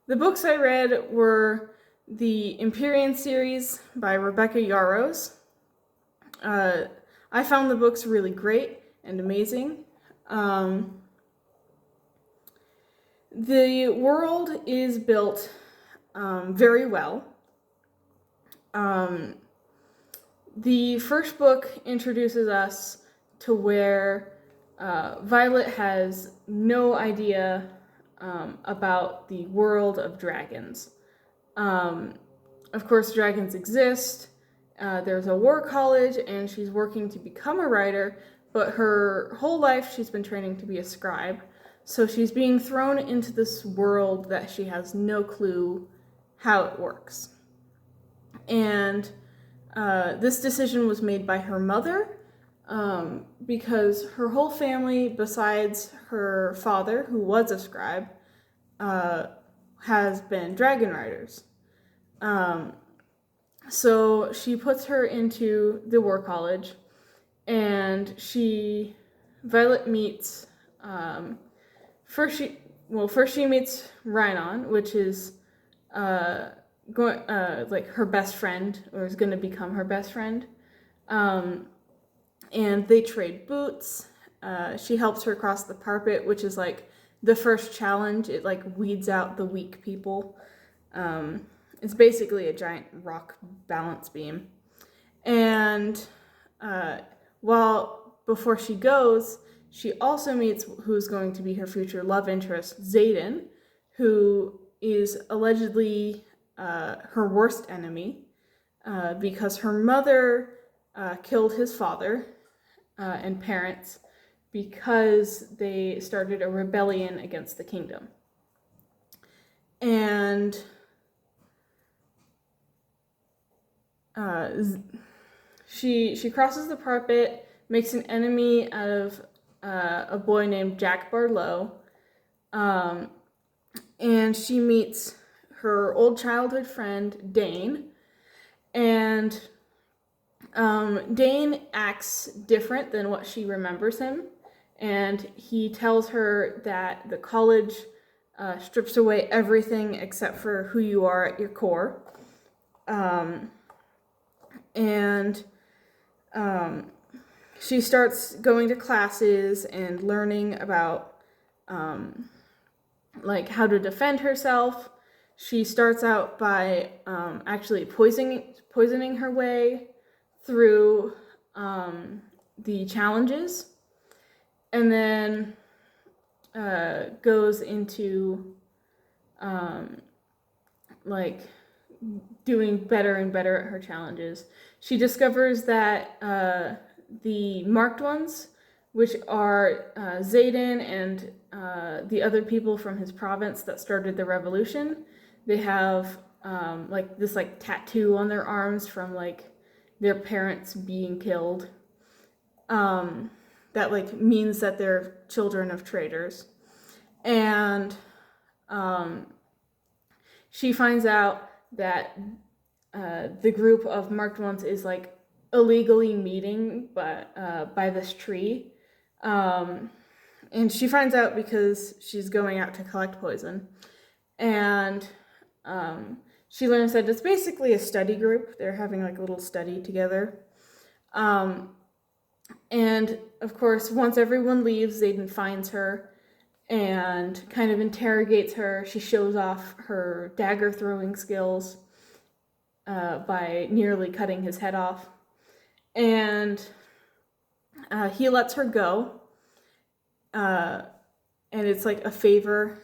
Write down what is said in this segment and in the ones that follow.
The books I read were the Emperian series by Rebecca Yarros. I found the books really great and amazing. Um, the world is built very well. The first book introduces us to where Violet has no idea about the world of dragons. Of course, dragons exist. There's a war college, and she's working to become a writer, but her whole life she's been training to be a scribe. So she's being thrown into this world that she has no clue how it works. And this decision was made by her mother because her whole family, besides her father, who was a scribe, has been dragon riders. So she puts her into the war college, and Violet meets, first she meets Rhinon, which is like her best friend, or is going to become her best friend. And they trade boots. She helps her cross the carpet, which is like the first challenge. It like weeds out the weak people. It's basically a giant rock balance beam. And before she goes, she also meets who's going to be her future love interest, Xaden, who is allegedly her worst enemy because her mother killed his father and parents because they started a rebellion against the kingdom. And she crosses the carpet, makes an enemy out of a boy named Jack Barlow, and she meets her old childhood friend Dane, and Dane acts different than what she remembers him, and he tells her that the college strips away everything except for who you are at your core. She starts going to classes and learning about like how to defend herself. She starts out by actually poisoning her way through the challenges, and then goes into like doing better and better at her challenges. She discovers that the marked ones, which are Xaden and the other people from his province that started the revolution, they have like this like tattoo on their arms from like their parents being killed. That like means that they're children of traitors. And she finds out that the group of marked ones is like illegally meeting by this tree. And she finds out because she's going out to collect poison. And she learns that it's basically a study group. They're having like a little study together. And of course, once everyone leaves, Xaden finds her and kind of interrogates her. She shows off her dagger throwing skills by nearly cutting his head off. And he lets her go. And it's like a favor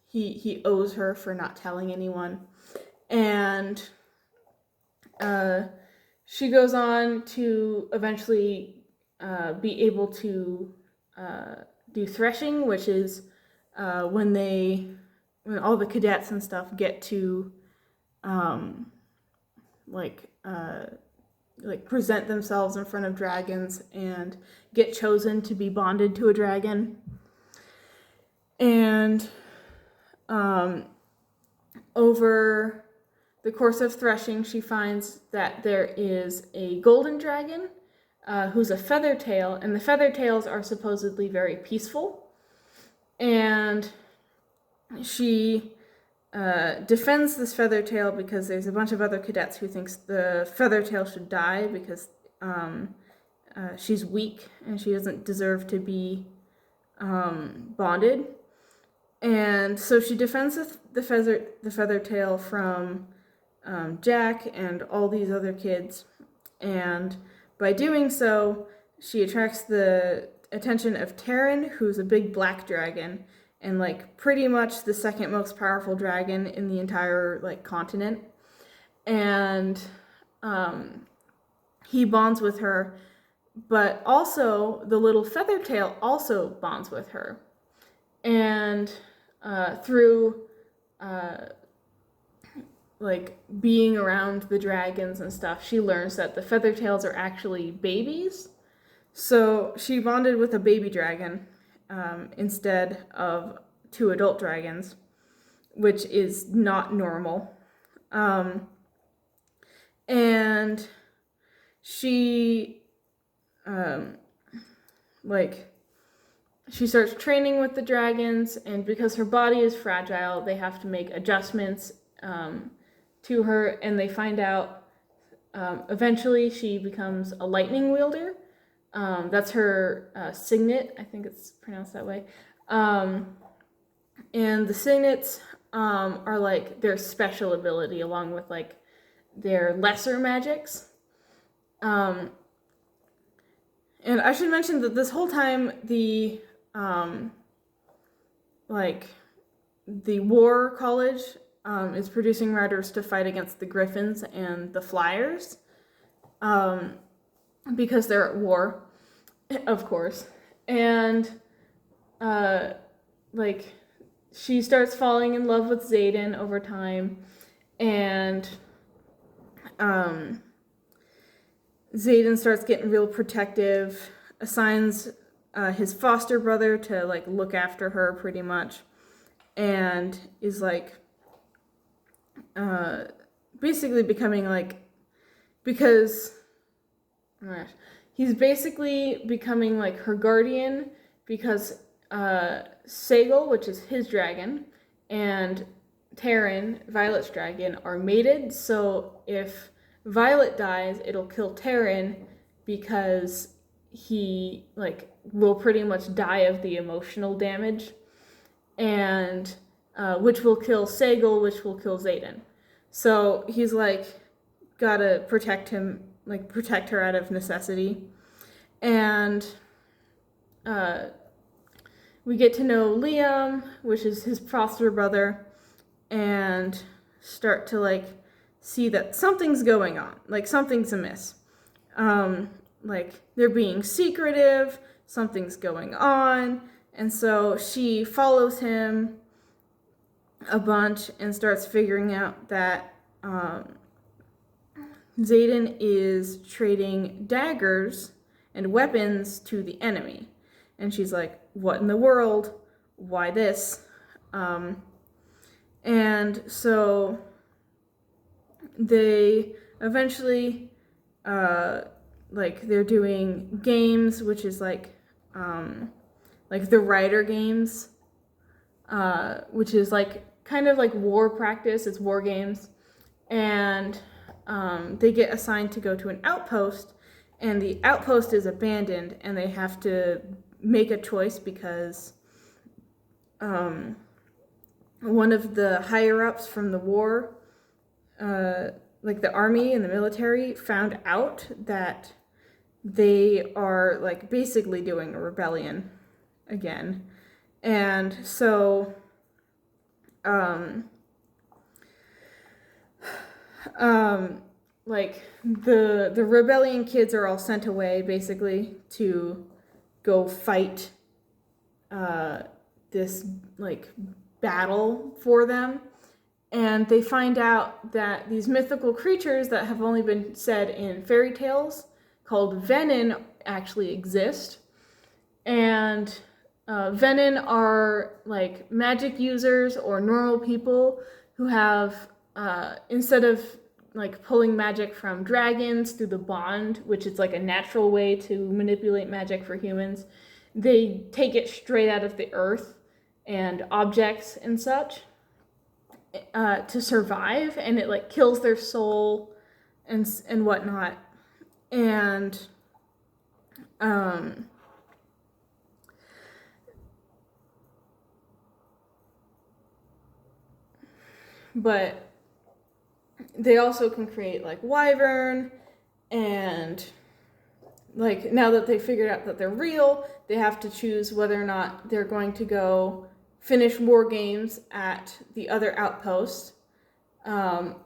he owes her for not telling anyone. And she goes on to eventually be able to do threshing, which is when all the cadets and stuff get to present themselves in front of dragons and get chosen to be bonded to a dragon. And over the course of threshing, she finds that there is a golden dragon who's a feathertail, and the feathertails are supposedly very peaceful. And she defends this Feathertail because there's a bunch of other cadets who thinks the Feathertail should die because she's weak and she doesn't deserve to be bonded. And so she defends the Feathertail from Jack and all these other kids. And by doing so, she attracts the attention of Terran, who's a big black dragon, and like pretty much the second most powerful dragon in the entire like continent. And he bonds with her, but also the little Feathertail also bonds with her. And through like being around the dragons and stuff, she learns that the Feathertails are actually babies. So she bonded with a baby dragon instead of 2 adult dragons, which is not normal. And she she starts training with the dragons, and because her body is fragile, they have to make adjustments to her, and they find out eventually she becomes a lightning wielder. That's her signet, I think it's pronounced that way. And the signets are like their special ability along with like their lesser magics. And I should mention that this whole time the war college is producing riders to fight against the Griffins and the Flyers because they're at war, of course. And she starts falling in love with Xaden over time, and Xaden starts getting real protective, assigns his foster brother to like look after her pretty much, and is like basically becoming like, because he's basically becoming like her guardian, because Sagal, which is his dragon, and Terran, Violet's dragon, are mated. So if Violet dies, it'll kill Terran because he like will pretty much die of the emotional damage, and which will kill Sagal, which will kill Xaden. So he's like gotta protect him, like protect her out of necessity. And we get to know Liam, which is his foster brother, and start to like see that something's going on, like something's amiss. Like they're being secretive, something's going on, and so she follows him a bunch and starts figuring out that Xaden is trading daggers and weapons to the enemy. And she's like, what in the world? Why this? And so they eventually, they're doing games, which is like the rider games, which is like kind of like war practice. It's war games. And they get assigned to go to an outpost, and the outpost is abandoned, and they have to make a choice because one of the higher-ups from the war, like the army and the military, found out that they are like basically doing a rebellion again. And so the rebellion kids are all sent away basically to go fight this like battle for them. And they find out that these mythical creatures that have only been said in fairy tales called Venin actually exist. And Venin are like magic users or normal people who have, instead of like pulling magic from dragons through the bond, which is like a natural way to manipulate magic for humans, they take it straight out of the earth and objects and such. to survive, and it like kills their soul and whatnot. And but they also can create like wyvern, and like now that they figured out that they're real, they have to choose whether or not they're going to go finish war games at the other outpost,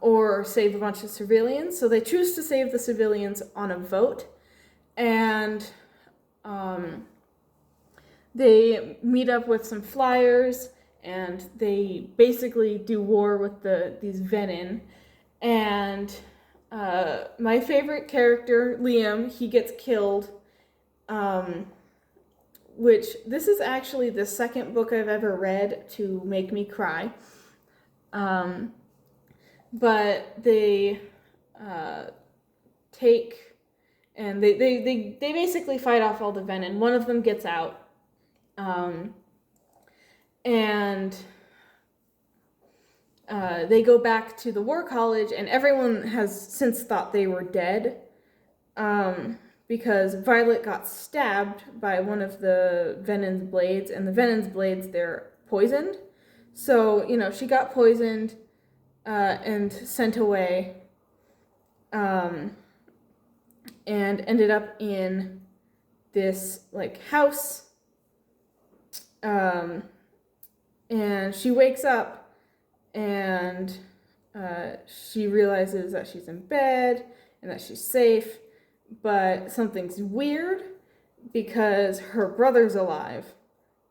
or save a bunch of civilians. So they choose to save the civilians on a vote, and they meet up with some flyers, and they basically do war with these Venin. And my favorite character, Liam, he gets killed, which this is actually the second book I've ever read to make me cry. But they take, and they basically fight off all the Venin. One of them gets out, and they go back to the war college, and everyone has since thought they were dead, because Violet got stabbed by one of the Venin's blades, and the Venin's blades, they're poisoned. So, she got poisoned and sent away, and ended up in this like house, and she wakes up, and she realizes that she's in bed and that she's safe, but something's weird because her brother's alive,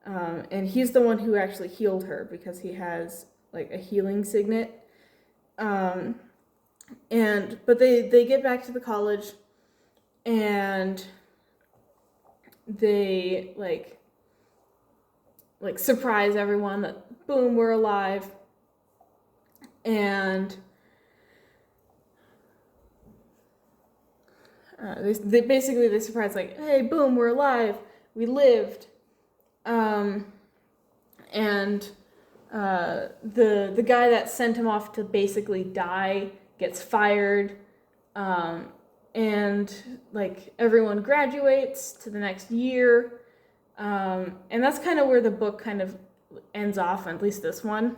and he's the one who actually healed her because he has like a healing signet. But they get back to the college, and they like surprise everyone that boom, we're alive. And they surprise, like, hey, boom, we're alive, we lived. And the guy that sent him off to basically die gets fired, and like everyone graduates to the next year, and that's kind of where the book kind of ends off, at least this one.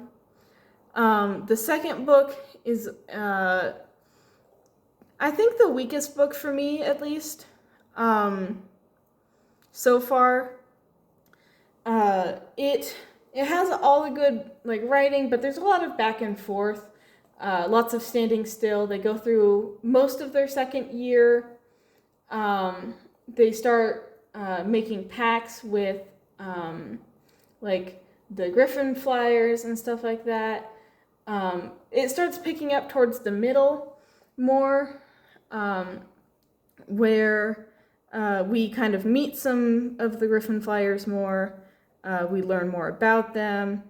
The second book is I think the weakest book for me, at least, so far. It has all the good like writing, but there's a lot of back and forth, lots of standing still. They go through most of their second year. They start making pacts with like the Griffin Flyers and stuff like that. It starts picking up towards the middle more, where we kind of meet some of the Griffin Flyers more. We learn more about them.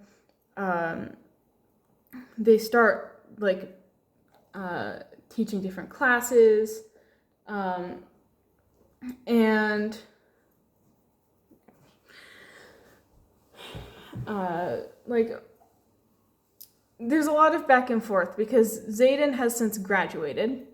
They start like teaching different classes, and like there's a lot of back and forth because Xaden has since graduated,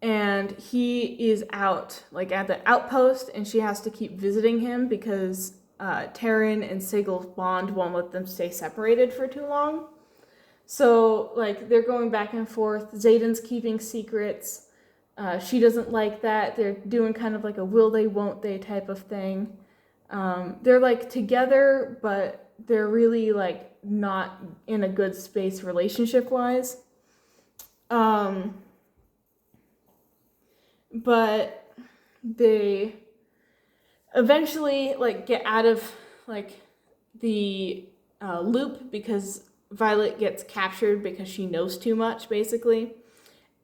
and he is out like at the outpost, and she has to keep visiting him because Taryn and Sigel's bond won't let them stay separated for too long. So like they're going back and forth. Xaden's keeping secrets. She doesn't like that. They're doing kind of like a will they won't they type of thing. They're like together, but they're really like not in a good space relationship wise. But they eventually like get out of like the loop because Violet gets captured because she knows too much, basically.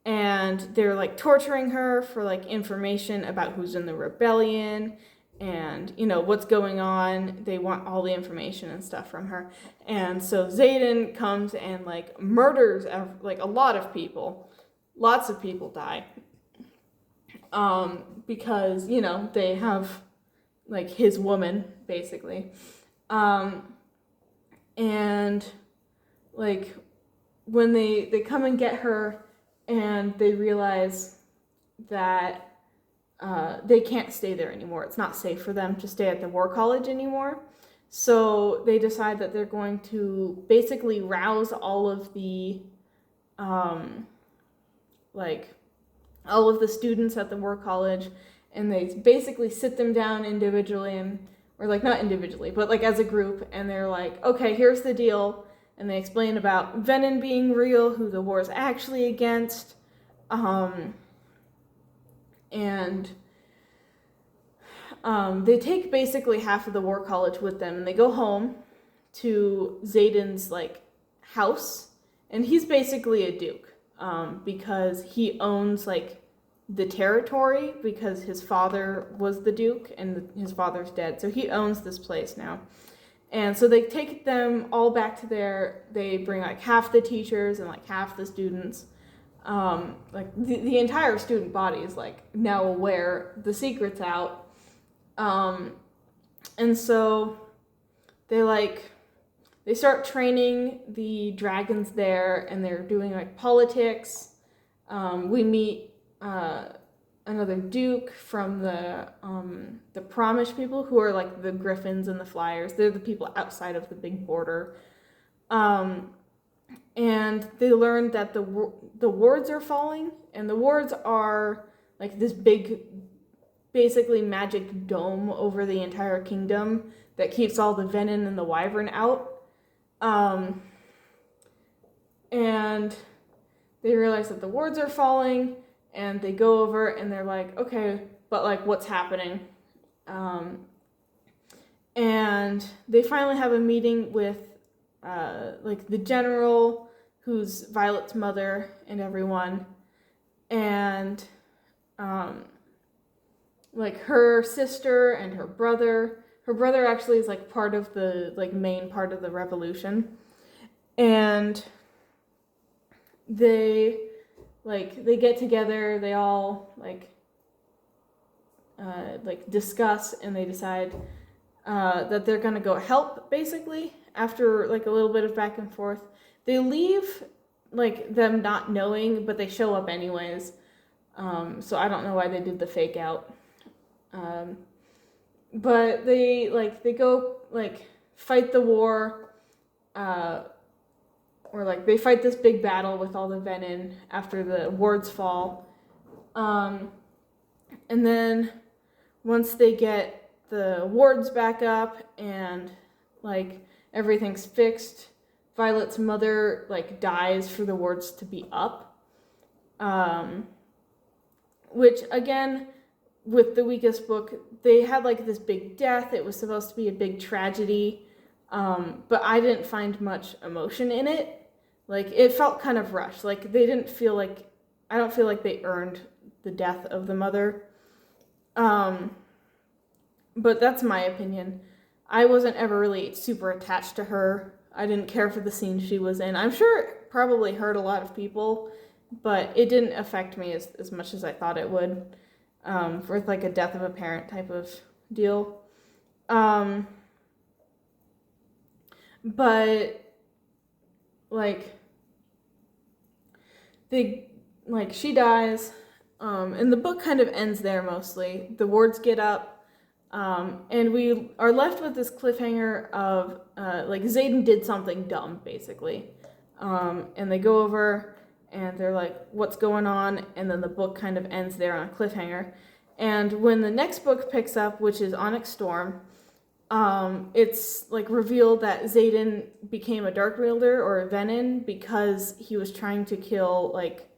And they're like torturing her for like information about who's in the rebellion and what's going on. They want all the information and stuff from her. And so Xaden comes and like murders like a lot of people. Lots of people die. Because they have like his woman, basically. And like when they come and get her, and they realize that they can't stay there anymore. It's not safe for them to stay at the War College anymore. So they decide that they're going to basically rouse all of the all of the students at the War College, and they basically sit them down individually, or like not individually, but like as a group, and they're like, okay, here's the deal. And they explain about venom being real, who the war is actually against, and they take basically half of the War College with them, and they go home to Xaden's like house, and he's basically a duke, because he owns like the territory, because his father was the duke and his father's dead, so he owns this place now. And so they take them all back to they bring like half the teachers and like half the students. Like the entire student body is like now aware the secret's out. And so they start training the dragons there, and they're doing like politics. We meet another duke from the Promish people, who are like the Griffins and the Flyers. They're the people outside of the big border. And they learn that the wards are falling, and the wards are like this big, basically magic dome over the entire kingdom that keeps all the venom and the wyvern out. And they realize that the wards are falling, and they go over and they're like, okay, but like what's happening? And they finally have a meeting with like the general, who's Violet's mother, and everyone, and like her sister and her brother. Her brother actually is like part of the like main part of the revolution, and they get together. They all like discuss, and they decide that they're gonna go help. Basically, after like a little bit of back and forth, they leave like them not knowing, but they show up anyways. So I don't know why they did the fake out. But they go like fight the war, or like they fight this big battle with all the venom after the wards fall. And then once they get the wards back up and like everything's fixed, Violet's mother like dies for the wards to be up. Which again, with the weakest book, they had like this big death. It was supposed to be a big tragedy, but I didn't find much emotion in it. Like, it felt kind of rushed. Like, I don't feel like they earned the death of the mother. But that's my opinion. I wasn't ever really super attached to her. I didn't care for the scene she was in. I'm sure it probably hurt a lot of people, but it didn't affect me as much as I thought it would, for like a death of a parent type of deal. But like she dies, and the book kind of ends there mostly. The wards get up, and we are left with this cliffhanger of like Xaden did something dumb, basically, and they go over and they're like, what's going on? And then the book kind of ends there on a cliffhanger. And when the next book picks up, which is Onyx Storm, it's like revealed that Xaden became a Dark Wielder or a Venom because he was trying to kill like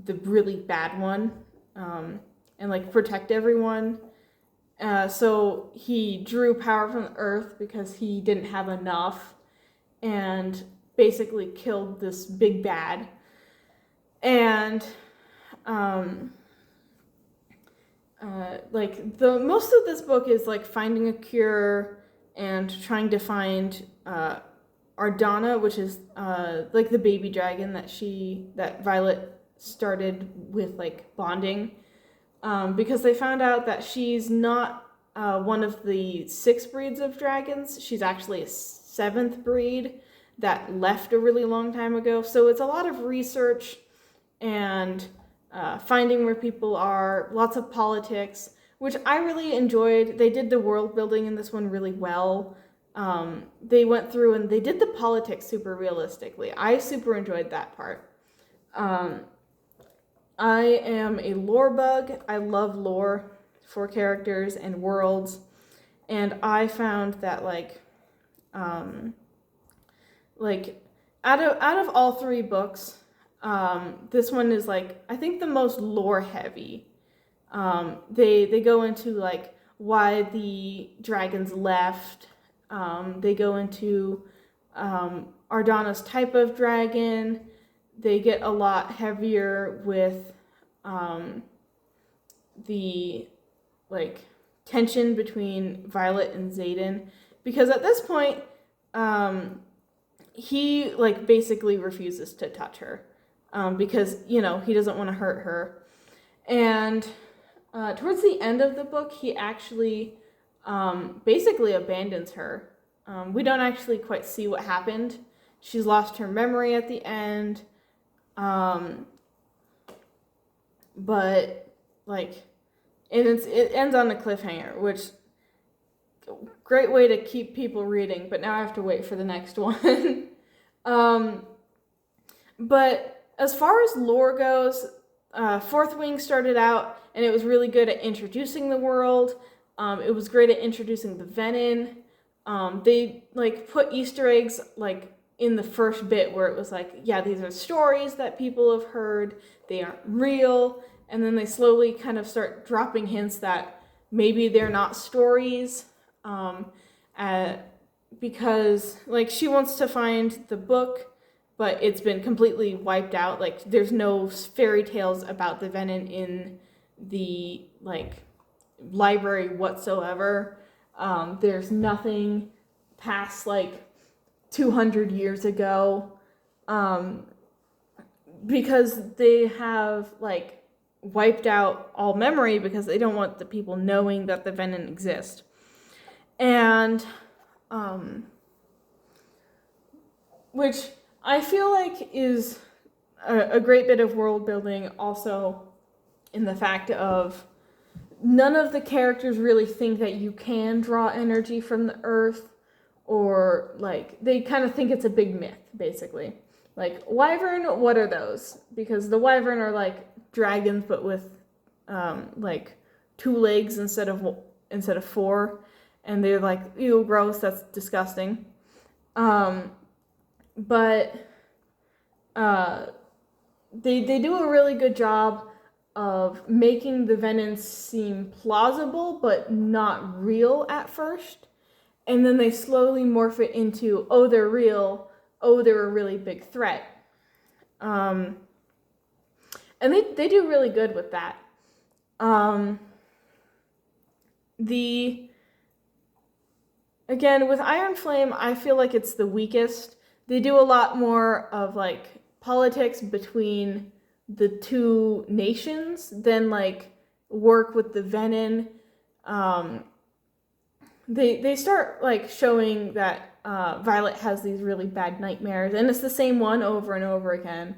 the really bad one, and like protect everyone. So he drew power from the earth because he didn't have enough, and basically killed this big bad. And like the most of this book is like finding a cure and trying to find Ardana, which is like the baby dragon that Violet started with like bonding, because they found out that she's not one of the 6 breeds of dragons. She's actually a 7th breed that left a really long time ago. So it's a lot of research and finding where people are, lots of politics, which I really enjoyed. They did the world building in this one really well. They went through and they did the politics super realistically. I super enjoyed that part. I am a lore bug. I love lore for characters and worlds. And I found that out of all three books, this one is I think the most lore heavy. They go into why the dragons left. They go into Ardana's type of dragon. They get a lot heavier with the tension between Violet and Xaden, because at this point he basically refuses to touch her because he doesn't want to hurt her. And towards the end of the book, he actually basically abandons her. We don't actually quite see what happened. She's lost her memory at the end. But it ends on a cliffhanger, which great way to keep people reading, but now I have to wait for the next one. But as far as lore goes, Fourth Wing started out and it was really good at introducing the world. It was great at introducing the Venin. They put Easter eggs in the first bit where it was these are stories that people have heard, they aren't real, and then they slowly kind of start dropping hints that maybe they're not stories, because she wants to find the book, but it's been completely wiped out. There's no fairy tales about the Venin in the library whatsoever. There's nothing past 200 years ago, because they have wiped out all memory because they don't want the people knowing that the Venin exist. And which I feel is a great bit of world building, also in the fact of none of the characters really think that you can draw energy from the earth, or they kind of think it's a big myth, basically. Wyvern, what are those? Because the Wyvern are dragons, but with 2 legs instead of 4, and they're ew, gross, that's disgusting. But they do a really good job of making the Venin seem plausible but not real at first, and then they slowly morph it into, oh, they're real, oh, they're a really big threat. And they do really good with that. Again, with Iron Flame, I feel it's the weakest. They do a lot more of politics between the 2 nations than work with the Venin. They start showing that Violet has these really bad nightmares, and it's the same one over and over again.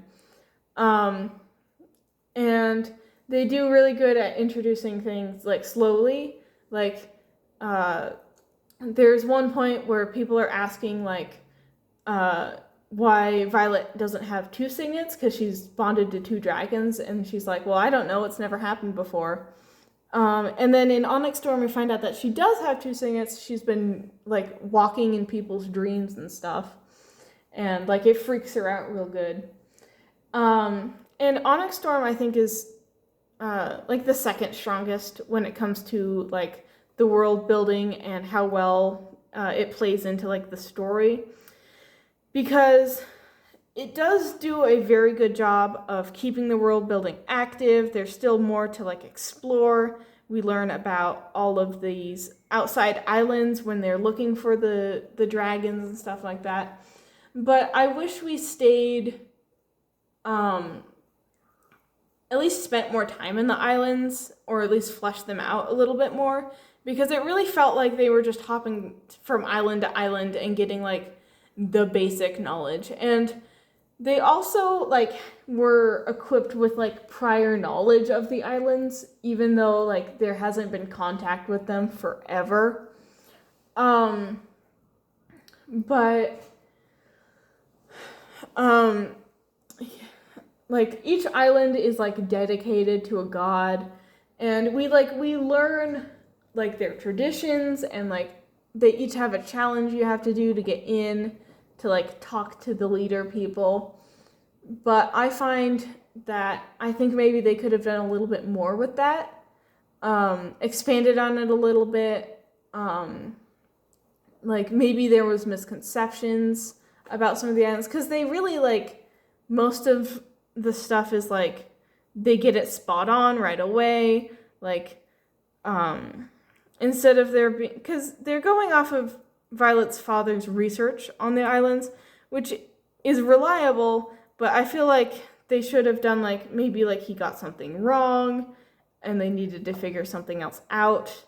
And they do really good at introducing things slowly. There's one point where people are asking why Violet doesn't have 2 signets, because she's bonded to 2 dragons, and she's well, I don't know, it's never happened before. And then in Onyx Storm, we find out that she does have 2 signets. She's been walking in people's dreams and stuff, and it freaks her out real good. And Onyx Storm, I think, is the second strongest when it comes to the world building and how well it plays into the story, because it does do a very good job of keeping the world building active. There's still more to explore. We learn about all of these outside islands when they're looking for the dragons and stuff like that. But I wish we stayed, at least spent more time in the islands, or at least fleshed them out a little bit more, because it really felt like they were just hopping from island to island and getting the basic knowledge. And they also like were equipped with like prior knowledge of the islands, even though like there hasn't been contact with them forever. But like each island is like dedicated to a god, and we learn like their traditions, and like they each have a challenge you have to do to get in to like talk to the leader people. But I find that I think maybe they could have done a little bit more with that, expanded on it a little bit. Like maybe there was misconceptions about some of the islands, because they really like most of the stuff is like they get it spot on right away, like instead of there being, because they're going off of Violet's father's research on the islands, which is reliable, but I feel like they should have done like maybe like he got something wrong and they needed to figure something else out.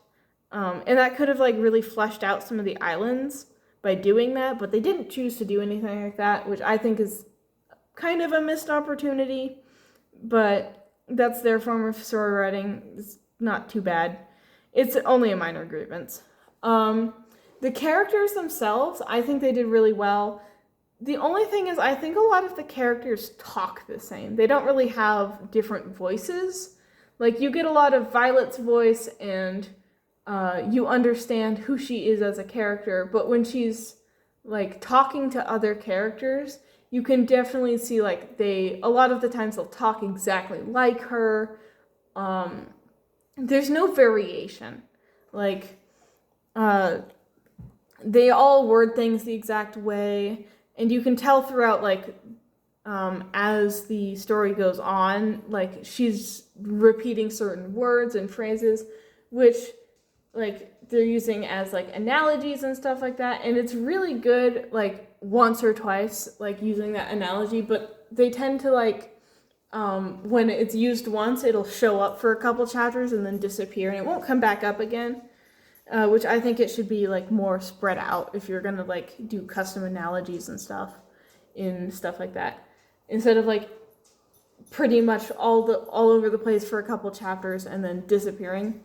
And that could have like really fleshed out some of the islands by doing that, but they didn't choose to do anything like that, which I think is kind of a missed opportunity, but that's their form of story writing. It's not too bad. It's only a minor grievance. The characters themselves, I think they did really well. The only thing is, I think a lot of the characters talk the same. They don't really have different voices. Like, you get a lot of Violet's voice, and you understand who she is as a character, but when she's like talking to other characters, you can definitely see like a lot of the times they'll talk exactly like her. There's no variation. Like they all word things the exact way, and you can tell throughout like as the story goes on, like she's repeating certain words and phrases, which like they're using as like analogies and stuff like that, and it's really good like once or twice like using that analogy, but they tend to like when it's used once, it'll show up for a couple chapters and then disappear, and it won't come back up again, which I think it should be like more spread out if you're gonna like do custom analogies and stuff in stuff like that, instead of like pretty much all over the place for a couple chapters and then disappearing.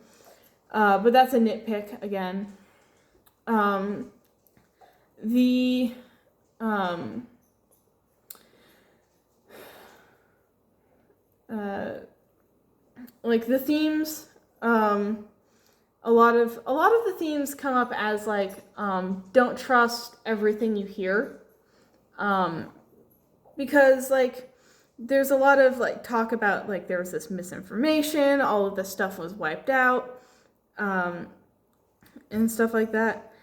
But that's a nitpick again. Like the themes, a lot of the themes come up as like don't trust everything you hear, because like there's a lot of like talk about like there was this misinformation, all of this stuff was wiped out, and stuff like that.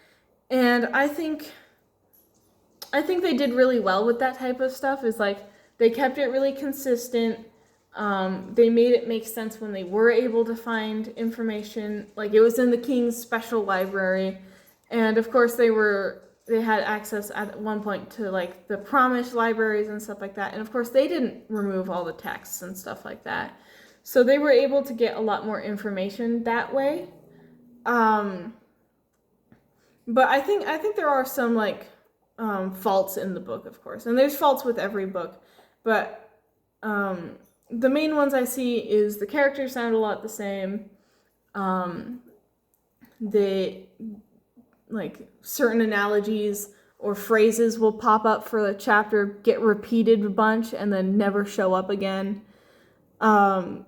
And I think they did really well with that type of stuff. Is like they kept it really consistent. They made it make sense when they were able to find information. Like it was in the King's special library, and of course they had access at one point to like the Promised libraries and stuff like that. And of course they didn't remove all the texts and stuff like that, so they were able to get a lot more information that way. But I think there are some like faults in the book, of course, and there's faults with every book, but the main ones I see is the characters sound a lot the same. They like certain analogies or phrases will pop up for a chapter, get repeated a bunch, and then never show up again. And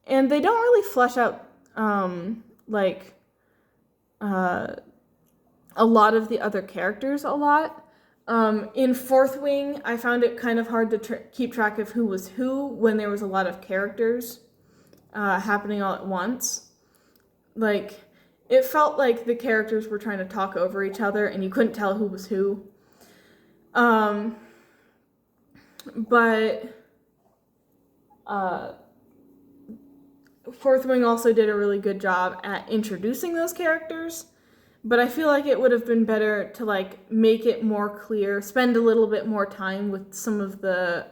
they don't really flesh out like a lot of the other characters a lot. In Fourth Wing, I found it kind of hard to keep track of who was who when there was a lot of characters happening all at once. Like, it felt like the characters were trying to talk over each other and you couldn't tell who was who. But Fourth Wing also did a really good job at introducing those characters. But I feel like it would have been better to like make it more clear, spend a little bit more time with some of the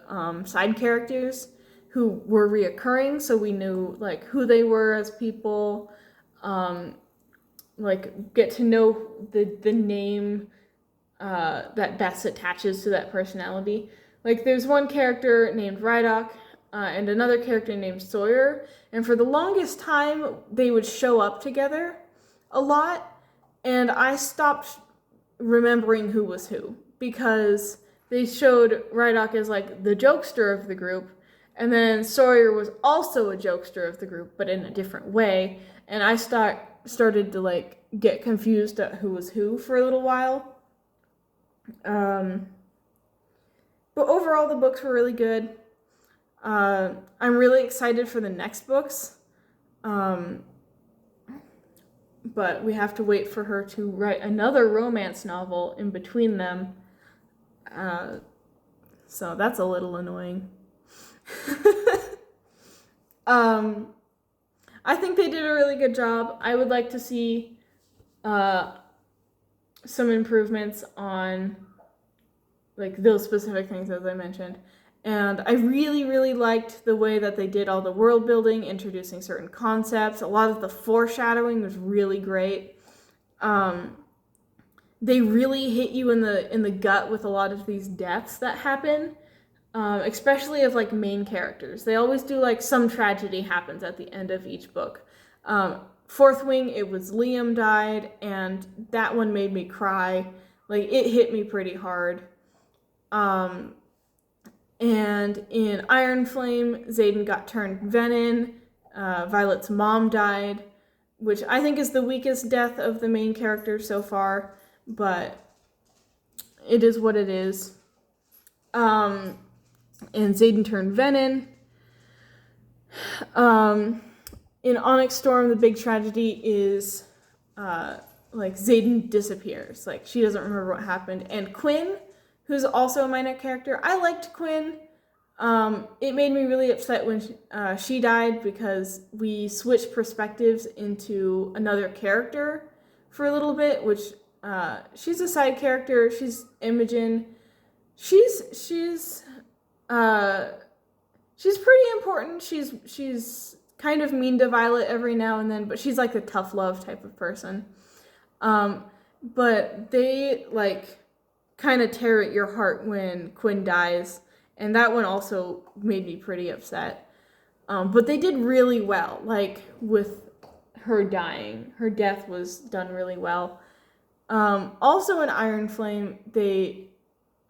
side characters who were reoccurring, so we knew like who they were as people, like get to know the name that best attaches to that personality. Like, there's one character named Rydok, and another character named Sawyer, and for the longest time, they would show up together a lot, and I stopped remembering who was who, because they showed Rydok as, like, the jokester of the group, and then Sawyer was also a jokester of the group, but in a different way, and I started to, like, get confused at who was who for a little while. But overall, the books were really good. I'm really excited for the next books. But we have to wait for her to write another romance novel in between them. So that's a little annoying. I think they did a really good job. I would like to see some improvements on, like, those specific things, as I mentioned. And I really, really liked the way that they did all the world building, introducing certain concepts. A lot of the foreshadowing was really great. They really hit you in the gut with a lot of these deaths that happen, especially of, like, main characters. They always do, like, some tragedy happens at the end of each book. Fourth Wing, it was Liam died, and that one made me cry. Like, it hit me pretty hard. And in Iron Flame, Xaden got turned venom. Violet's mom died, which I think is the weakest death of the main character so far, but it is what it is. And Xaden turned venom. In Onyx Storm, the big tragedy is, like, Xaden disappears. Like, she doesn't remember what happened. And Quinn, who's also a minor character, I liked Quinn. It made me really upset when she died, because we switched perspectives into another character for a little bit, which, she's a side character. She's Imogen. She's pretty important. She's kind of mean to Violet every now and then, but she's like a tough love type of person. But they, like, kind of tear at your heart when Quinn dies, and that one also made me pretty upset. But they did really well, like, with her dying. Her death was done really well. Also in Iron Flame, they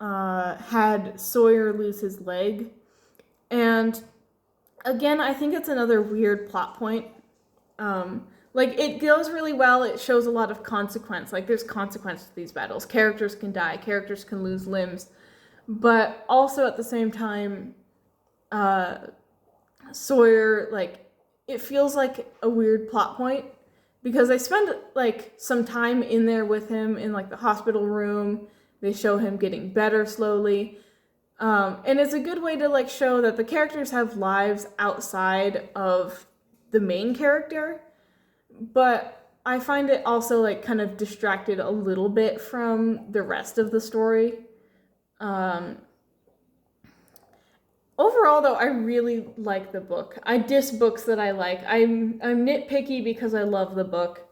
had Sawyer lose his leg, and again, I think it's another weird plot point. Like, it goes really well. It shows a lot of consequence. Like, there's consequence to these battles. Characters can die. Characters can lose limbs. But also at the same time, Sawyer, like, it feels like a weird plot point, because they spend, like, some time in there with him in, like, the hospital room. They show him getting better slowly. And it's a good way to, like, show that the characters have lives outside of the main character. But I find it also, like, kind of distracted a little bit from the rest of the story. Overall, though, I really like the book. I diss books that I like. I'm nitpicky because I love the book.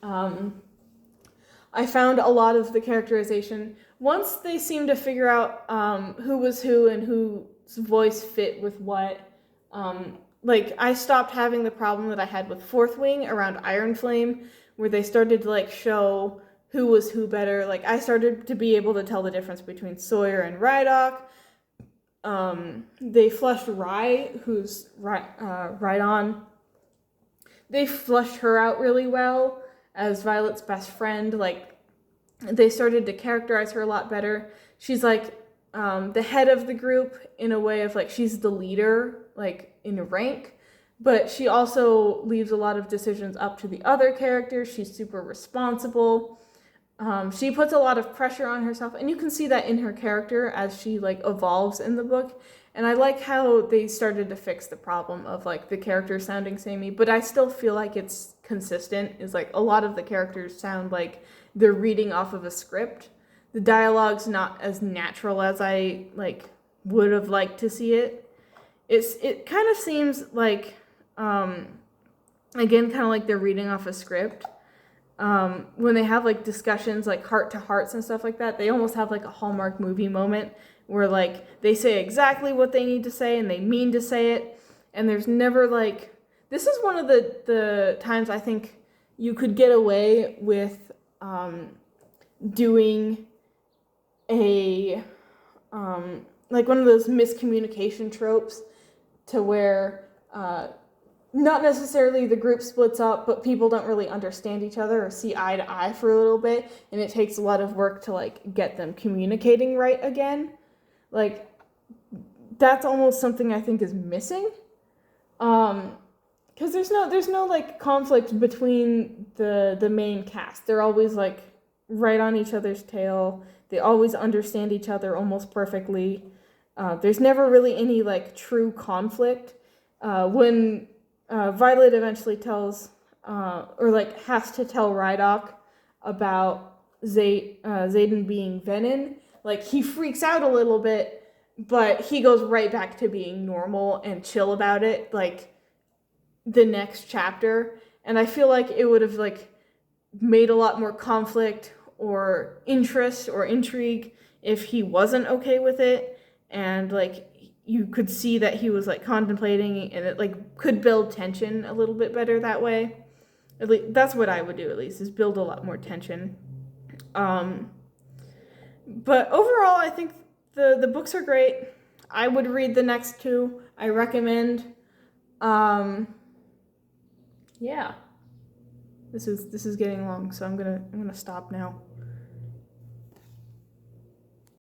I found a lot of the characterization. Once they seemed to figure out who was who and whose voice fit with what, like, I stopped having the problem that I had with Fourth Wing around Iron Flame, where they started to, like, show who was who better. Like, I started to be able to tell the difference between Sawyer and Rydok. They flushed Rye, who's Rhydon. They flushed her out really well as Violet's best friend. Like, they started to characterize her a lot better. She's, like, the head of the group in a way of, like, she's the leader, like, in rank, but she also leaves a lot of decisions up to the other characters. She's super responsible. She puts a lot of pressure on herself, and you can see that in her character as she, like, evolves in the book. And I like how they started to fix the problem of, like, the characters sounding samey, but I still feel like it's consistent. Is, like, a lot of the characters sound like they're reading off of a script. The dialogue's not as natural as I, like, would have liked to see it. It kind of seems like, again, kind of like they're reading off a script. when they have like discussions like heart to hearts and stuff like that, they almost have like a Hallmark movie moment where like they say exactly what they need to say and they mean to say it, and there's never like, this is one of the times I think you could get away with doing a like one of those miscommunication tropes to where not necessarily the group splits up, but people don't really understand each other or see eye to eye for a little bit, and it takes a lot of work to like get them communicating right again. Like, that's almost something I think is missing. Because there's no like conflict between the main cast. They're always like right on each other's tail. They always understand each other almost perfectly. There's never really any like true conflict. When Violet eventually tells, or like has to tell Rydok about Xaden being Venin, like he freaks out a little bit, but he goes right back to being normal and chill about it, like the next chapter. And I feel like it would have like made a lot more conflict or interest or intrigue if he wasn't okay with it, and like you could see that he was like contemplating, and it like could build tension a little bit better that way. At least that's what I would do, at least, is build a lot more tension. But overall, I think the books are great. I would read the next two. I recommend. Yeah. This is getting long, so I'm gonna stop now.